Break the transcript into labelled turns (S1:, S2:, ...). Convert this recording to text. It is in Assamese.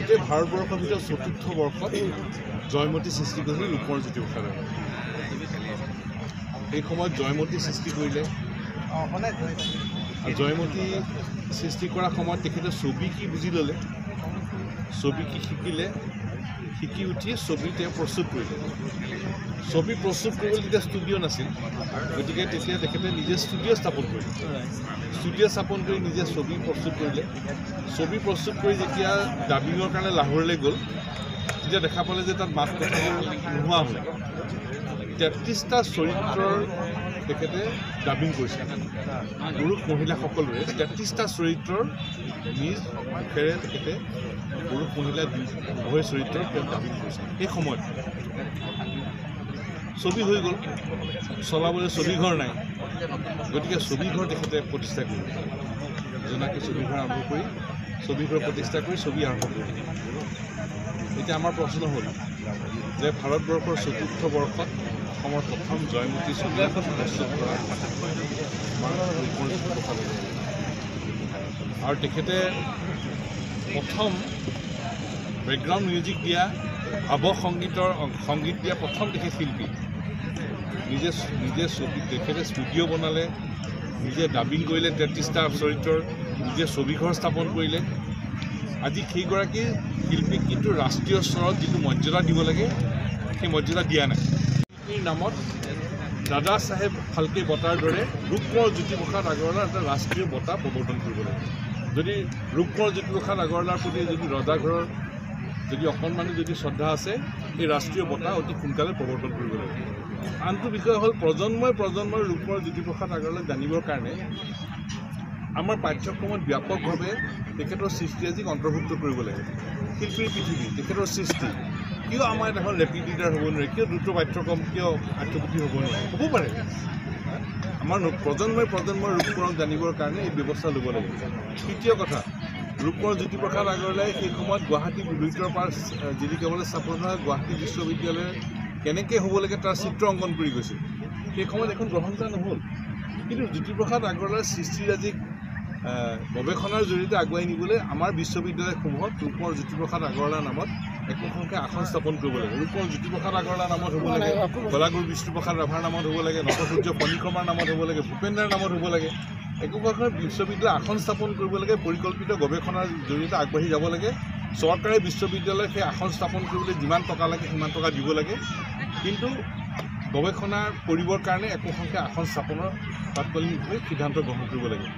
S1: গোটেই ভাৰতবৰ্ষৰ ভিতৰত চতুৰ্থ বৰ্ষত জয়মতী সৃষ্টি কৰিলে ৰূপৰ জ্যোতিপ্ৰসাদ আগৰৱালাই। এই সময়ত জয়মতী সৃষ্টি কৰিলে। জয়মতী সৃষ্টি কৰাৰ সময়ত তেখেতে ছবি কি বুজি ল'লে, ছবি কি শিকিলে, শিকি উঠি ছবি তেওঁ প্ৰস্তুত কৰিলে। ছবি প্ৰস্তুত কৰিবলৈ তেতিয়া ষ্টুডিঅ' নাছিল, গতিকে তেতিয়া তেখেতে নিজে ষ্টুডিঅ' স্থাপন কৰিলে। ষ্টুডিঅ' স্থাপন কৰি নিজে ছবি প্ৰস্তুত কৰিলে। ছবি প্ৰস্তুত কৰি যেতিয়া ডাবিঙৰ কাৰণে লাহোৰলৈ গ'ল, তেতিয়া দেখা পালে যে তাত মাত কথাবোৰ নোহোৱা হ'ল। 33টা চৰিত্ৰৰ তেখেতে ডাবিং কৰিছে। পুৰুষ মহিলা সকলোৰে 33টা চৰিত্ৰৰ নিজ মুখেৰে তেখেতে পুৰুষ মহিলা উভয় চৰিত্ৰৰ তেওঁ ডাবিং কৰিছে। সেই সময়ত ছবি হৈ গ'ল, চলাবলৈ ছবিঘৰ নাই, গতিকে ছবিঘৰ তেখেতে প্ৰতিষ্ঠা কৰিলে। জোনাকী ছবিঘৰ আৰম্ভ কৰি ছবিঘৰ প্ৰতিষ্ঠা কৰি ছবি আৰম্ভ কৰিলে। এতিয়া আমাৰ প্ৰশ্ন হ'ল যে ভাৰতবৰ্ষৰ চতুৰ্থ বৰ্ষত অসমৰ প্ৰথম জয়মতী ছবি প্ৰস্তুত কৰা আৰু তেখেতে প্ৰথম বেকগ্ৰাউণ্ড মিউজিক দিয়া, সংগীত দিয়া প্ৰথম তেখেত শিল্পী। নিজে ছবি তেখেতে ষ্টুডিঅ' বনালে, নিজে ডাবিং কৰিলে 33টা চৰিত্ৰৰ, নিজে ছবিঘৰ স্থাপন কৰিলে। আজি সেইগৰাকী শিল্পীক কিন্তু ৰাষ্ট্ৰীয় স্তৰত যিটো মৰ্যাদা দিব লাগে সেই মৰ্যাদা দিয়া নাই। শিল্পীৰ নামত দাদা চাহেব ফাল্কে বঁটাৰ দৰে ৰূপকোঁৱৰ জ্যোতিপ্ৰসাদ আগৰৱালাৰ এটা ৰাষ্ট্ৰীয় বঁটা প্ৰৱৰ্তন কৰিব লাগে। যদি ৰূপকোঁৱৰ জ্যোতিপ্ৰসাদ আগৰৱালাৰ প্ৰতি যদি ৰজাঘৰৰ যদি অকণমানি যদি শ্ৰদ্ধা আছে, এই ৰাষ্ট্ৰীয় বঁটা অতি সোনকালে প্ৰৱৰ্তন কৰিব লাগে। আনটো বিষয় হ'ল প্ৰজন্মই ৰূপকোঁৱৰ জ্যোতিপ্ৰসাদ আগৰৱালাক জানিবৰ কাৰণে আমাৰ পাঠ্যক্ৰমত ব্যাপকভাৱে তেখেতৰ সৃষ্টিৰাজিক অন্তৰ্ভুক্ত কৰিব লাগে। শিল্পীৰ পৃথিৱী, তেখেতৰ সৃষ্টি কিয় আমাৰ এখন ৰেপিড ৰিডাৰ হ'ব নোৱাৰে, কিয় দ্ৰুত পাঠ্যক্ৰম, কিয় পাঠ্যপুথি হ'ব নোৱাৰে, হ'ব পাৰে। আমাৰ প্ৰজন্মই ৰূপকোঁৱৰক জানিবৰ কাৰণে এই ব্যৱস্থা ল'ব লাগে। তৃতীয় কথা, ৰূপকোঁৱৰ জ্যোতিপ্ৰসাদ আগৰৱালাই সেই সময়ত গুৱাহাটী বিদ্যুতৰ পাৰ জিলিকাবলৈ স্থাপন হোৱা গুৱাহাটী বিশ্ববিদ্যালয়ৰ কেনেকৈ হ'ব লাগে তাৰ চিত্ৰ অংকন কৰি গৈছিল। সেই সময়ত এখন গ্ৰহণ কৰা নহ'ল, কিন্তু জ্যোতিপ্ৰসাদ আগৰৱালাৰ সৃষ্টিৰাজিক গৱেষণাৰ জৰিয়তে আগুৱাই নিবলৈ আমাৰ বিশ্ববিদ্যালয়সমূহত ৰূপকোঁৱৰ জ্যোতিপ্ৰসাদ আগৰৱালাৰ নামত একোখনকৈ আসন স্থাপন কৰিব লাগে। ৰূপকোঁৱৰ জ্যোতিপ্ৰসাদ আগৰৱালাৰ নামত হ'ব লাগে, কলাগুৰু বিষ্ণুপ্ৰসাদ ৰাভাৰ নামত হ'ব লাগে, নটসূৰ্য ফণীশৰ্মাৰ নামত হ'ব লাগে, ভূপেন্দ্ৰৰ নামত হ'ব লাগে। একোখন বিশ্ববিদ্যালয় আসন স্থাপন কৰিব লাগে, পৰিকল্পিত গৱেষণাৰ জৰিয়তে আগবাঢ়ি যাব লাগে। চৰকাৰে বিশ্ববিদ্যালয়ত সেই আসন স্থাপন কৰিবলৈ যিমান টকা লাগে সিমান টকা দিব লাগে, কিন্তু গৱেষণা কৰিবৰ কাৰণে একোখনকৈ আসন স্থাপনৰ তাৎকালিকভাৱে সিদ্ধান্ত গ্ৰহণ কৰিব লাগে।